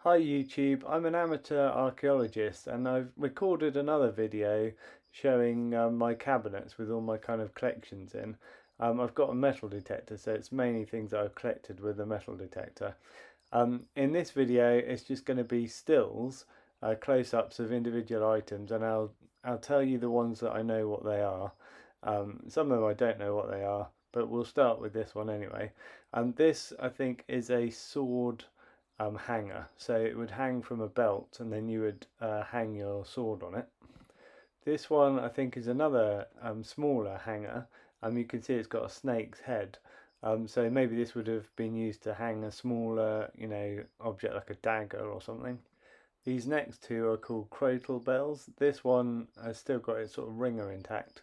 Hi YouTube, I'm an amateur archaeologist and I've recorded another video showing my cabinets with all my kind of collections in. I've got a metal detector, so it's mainly things that I've collected with a metal detector. In this video it's just going to be stills, close-ups of individual items, and I'll tell you the ones that I know what they are. Some of them I don't know what they are, but we'll start with this one anyway. This I think is a sword hanger, so it would hang from a belt and then you would hang your sword on it. This one I think is another smaller hanger. You can see it's got a snake's head, so maybe this would have been used to hang a smaller, object like a dagger or something. These next two are called crotal bells. This one has still got its sort of ringer intact,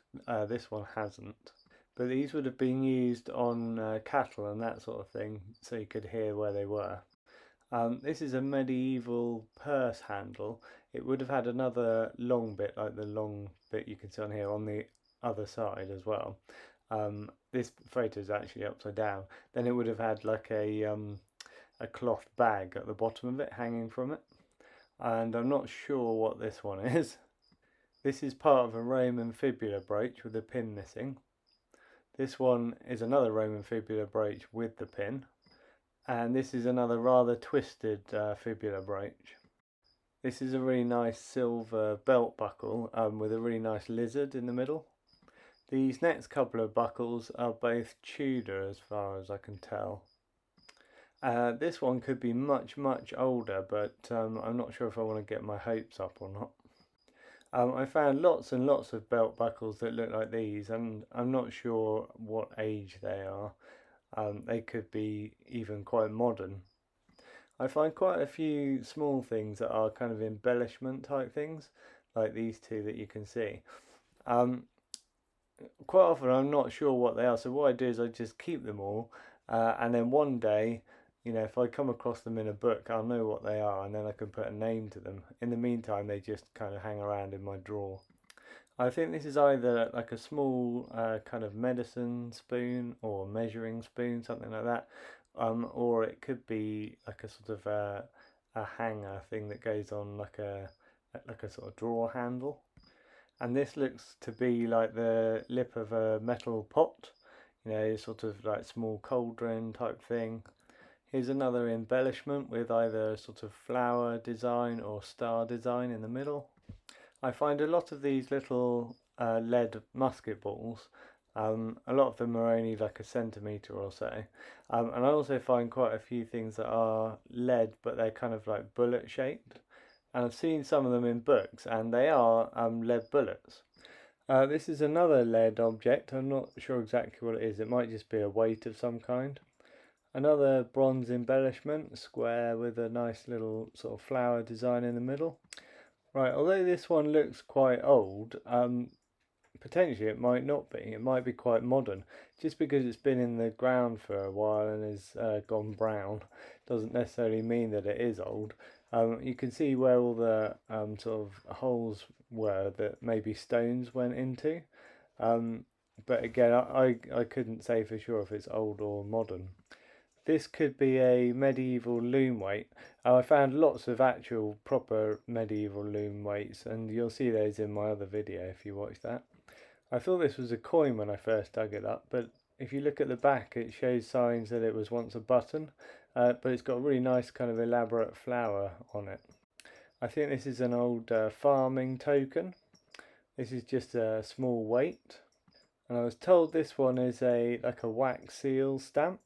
this one hasn't. But these would have been used on cattle and that sort of thing, so you could hear where they were. This is a medieval purse handle. It would have had another long bit, like the long bit you can see on here, on the other side as well. This photo is actually upside down. Then it would have had like a cloth bag at the bottom of it, hanging from it. And I'm not sure what this one is. This is part of a Roman fibula brooch with a pin missing. This one is another Roman fibula brooch with the pin. And this is another rather twisted fibula brooch. This is a really nice silver belt buckle with a really nice lizard in the middle. These next couple of buckles are both Tudor as far as I can tell. This one could be much older, but I'm not sure if I want to get my hopes up or not. I found lots and lots of belt buckles that look like these, and I'm not sure what age they are. They could be even quite modern. I find quite a few small things that are kind of embellishment type things, like these two that you can see. Quite often I'm not sure what they are, so what I do is I just keep them all, and then one day, if I come across them in a book, I'll know what they are, and then I can put a name to them. In the meantime, they just kind of hang around in my drawer. I think this is either like a small kind of medicine spoon or measuring spoon, something like that, or it could be like a sort of a hanger thing that goes on like a sort of drawer handle. And this looks to be like the lip of a metal pot, sort of like small cauldron type thing. Here's another embellishment with either a sort of flower design or star design in the middle. I find a lot of these little lead musket balls, a lot of them are only like a centimetre or so, and I also find quite a few things that are lead but they're kind of like bullet shaped, and I've seen some of them in books and they are lead bullets. This is another lead object. I'm not sure exactly what it is. It might just be a weight of some kind. Another bronze embellishment, square with a nice little sort of flower design in the middle. Right, although this one looks quite old, potentially it might not be. It might be quite modern. Just because it's been in the ground for a while and has gone brown doesn't necessarily mean that it is old. You can see where all the sort of holes were that maybe stones went into. But again, I couldn't say for sure if it's old or modern. This could be a medieval loom weight. I found lots of actual proper medieval loom weights, and you'll see those in my other video if you watch that. I thought this was a coin when I first dug it up, but if you look at the back it shows signs that it was once a button, but it's got a really nice kind of elaborate flower on it. I think this is an old farming token. This is just a small weight, and I was told this one is like a wax seal stamp.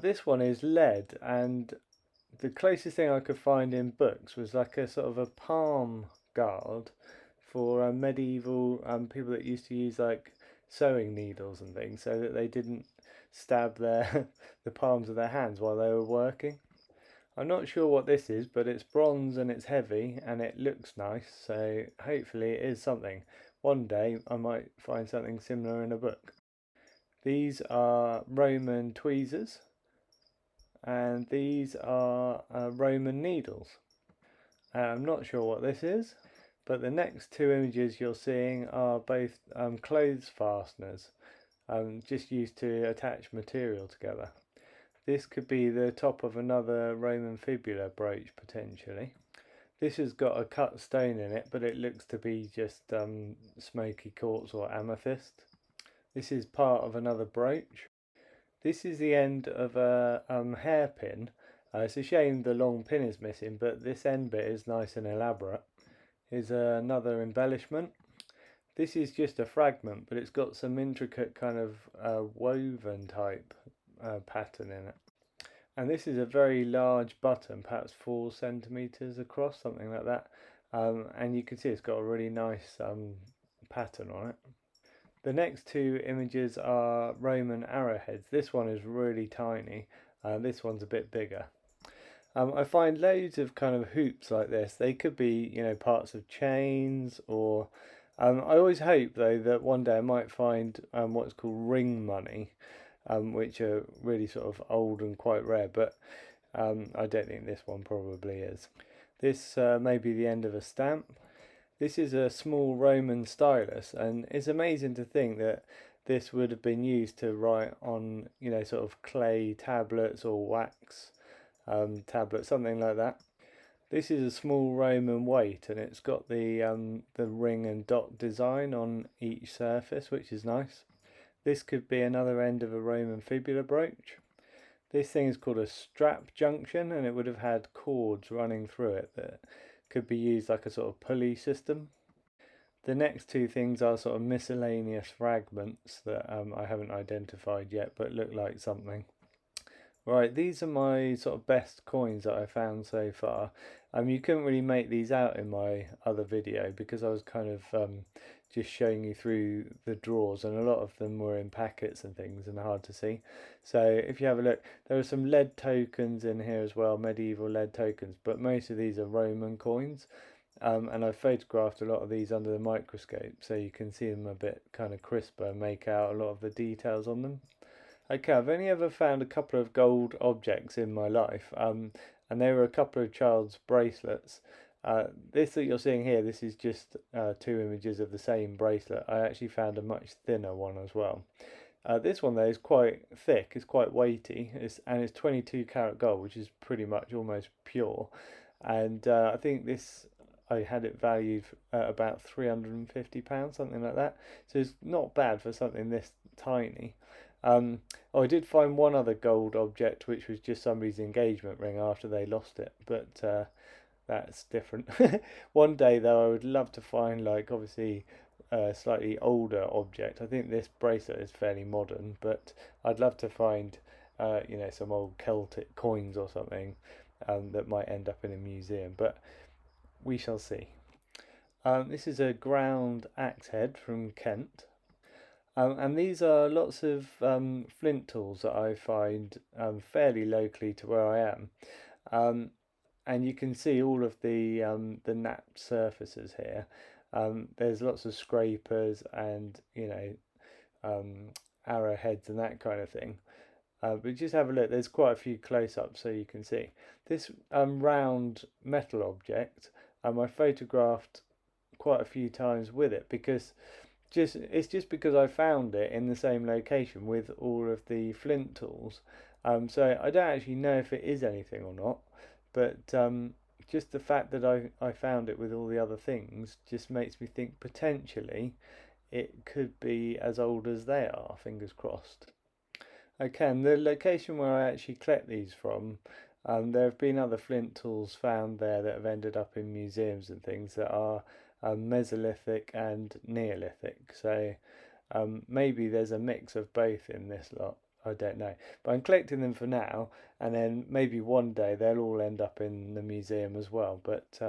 This one is lead, and the closest thing I could find in books was like a sort of a palm guard for medieval people that used to use like sewing needles and things so that they didn't stab the palms of their hands while they were working. I'm not sure what this is, but it's bronze and it's heavy and it looks nice, so hopefully it is something. One day I might find something similar in a book. These are Roman tweezers, and these are Roman needles. I'm not sure what this is, but the next two images you're seeing are both clothes fasteners, just used to attach material together. This could be the top of another Roman fibula brooch potentially. This has got a cut stone in it, but it looks to be just smoky quartz or amethyst. This is part of another brooch. This is the end of a hairpin. It's a shame the long pin is missing, but this end bit is nice and elaborate. Here's another embellishment. This is just a fragment, but it's got some intricate kind of woven type pattern in it. And this is a very large button, perhaps 4 centimeters across, something like that. And you can see it's got a really nice pattern on it. The next two images are Roman arrowheads. This one is really tiny. This one's a bit bigger. I find loads of kind of hoops like this. They could be, parts of chains or... I always hope, though, that one day I might find what's called ring money, which are really sort of old and quite rare, but I don't think this one probably is. This may be the end of a stamp. This is a small Roman stylus, and it's amazing to think that this would have been used to write on, sort of clay tablets or wax tablets, something like that. This is a small Roman weight, and it's got the ring and dot design on each surface, which is nice. This could be another end of a Roman fibula brooch. This thing is called a strap junction, and it would have had cords running through it that could be used like a sort of pulley system. The next two things are sort of miscellaneous fragments that I haven't identified yet, but look like something. Right, these are my sort of best coins that I found so far. You couldn't really make these out in my other video because I was kind of just showing you through the drawers, and a lot of them were in packets and things and hard to see. So if you have a look, there are some lead tokens in here as well, medieval lead tokens, but most of these are Roman coins. And I've photographed a lot of these under the microscope so you can see them a bit kind of crisper and make out a lot of the details on them. Okay, I've only ever found a couple of gold objects in my life, and they were a couple of child's bracelets. This that you're seeing here, this is just 2 images of the same bracelet. I actually found a much thinner one as well. This one though is quite thick, it's quite weighty, and it's 22 karat gold, which is pretty much almost pure. And I think I had it valued at about £350, something like that. So it's not bad for something this tiny. I did find one other gold object, which was just somebody's engagement ring after they lost it, but that's different. One day though, I would love to find, like, obviously a slightly older object. I think this bracelet is fairly modern, but I'd love to find some old Celtic coins or something that might end up in a museum, but we shall see. This is a ground axe head from Kent. And these are lots of flint tools that I find fairly locally to where I am. And you can see all of the napped surfaces here. There's lots of scrapers and, arrowheads and that kind of thing. But just have a look, there's quite a few close-ups so you can see. This round metal object, I photographed quite a few times with it because it's just because I found it in the same location with all of the flint tools. So I don't actually know if it is anything or not, but just the fact that I found it with all the other things just makes me think potentially it could be as old as they are, fingers crossed. Okay, and the location where I actually collect these from, there have been other flint tools found there that have ended up in museums and things that are Mesolithic and Neolithic, so maybe there's a mix of both in this lot, I don't know, but I'm collecting them for now, and then maybe one day they'll all end up in the museum as well, but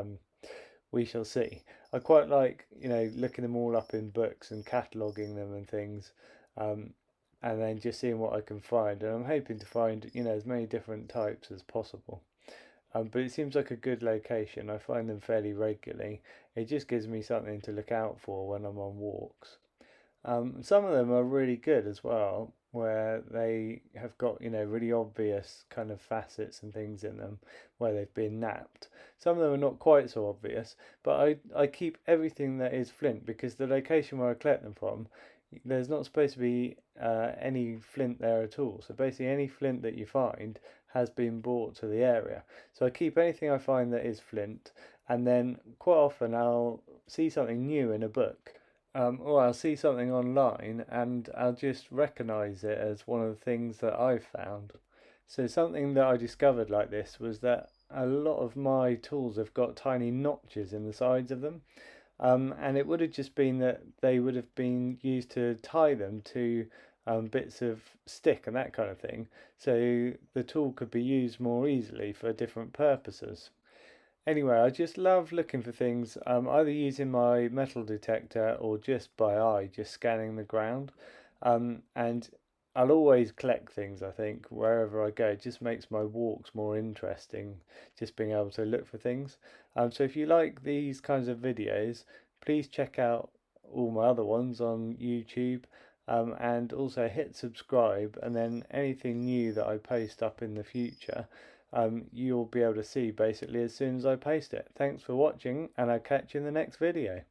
we shall see. I quite like, looking them all up in books and cataloguing them and things, and then just seeing what I can find, and I'm hoping to find, as many different types as possible. But it seems like a good location. I find them fairly regularly. It just gives me something to look out for when I'm on walks. Some of them are really good as well, where they have got, really obvious kind of facets and things in them where they've been napped. Some of them are not quite so obvious, but I keep everything that is flint because the location where I collect them from, there's not supposed to be any flint there at all. So basically, any flint that you find has been brought to the area. So I keep anything I find that is flint, and then quite often I'll see something new in a book, or I'll see something online, and I'll just recognize it as one of the things that I've found. So something that I discovered like this was that a lot of my tools have got tiny notches in the sides of them. And it would have just been that they would have been used to tie them to bits of stick and that kind of thing, so the tool could be used more easily for different purposes. Anyway, I just love looking for things, either using my metal detector or just by eye, just scanning the ground. And I'll always collect things, I think, wherever I go. It just makes my walks more interesting, just being able to look for things. So if you like these kinds of videos, please check out all my other ones on YouTube. And also hit subscribe, and then anything new that I post up in the future, you'll be able to see basically as soon as I post it. Thanks for watching, and I'll catch you in the next video.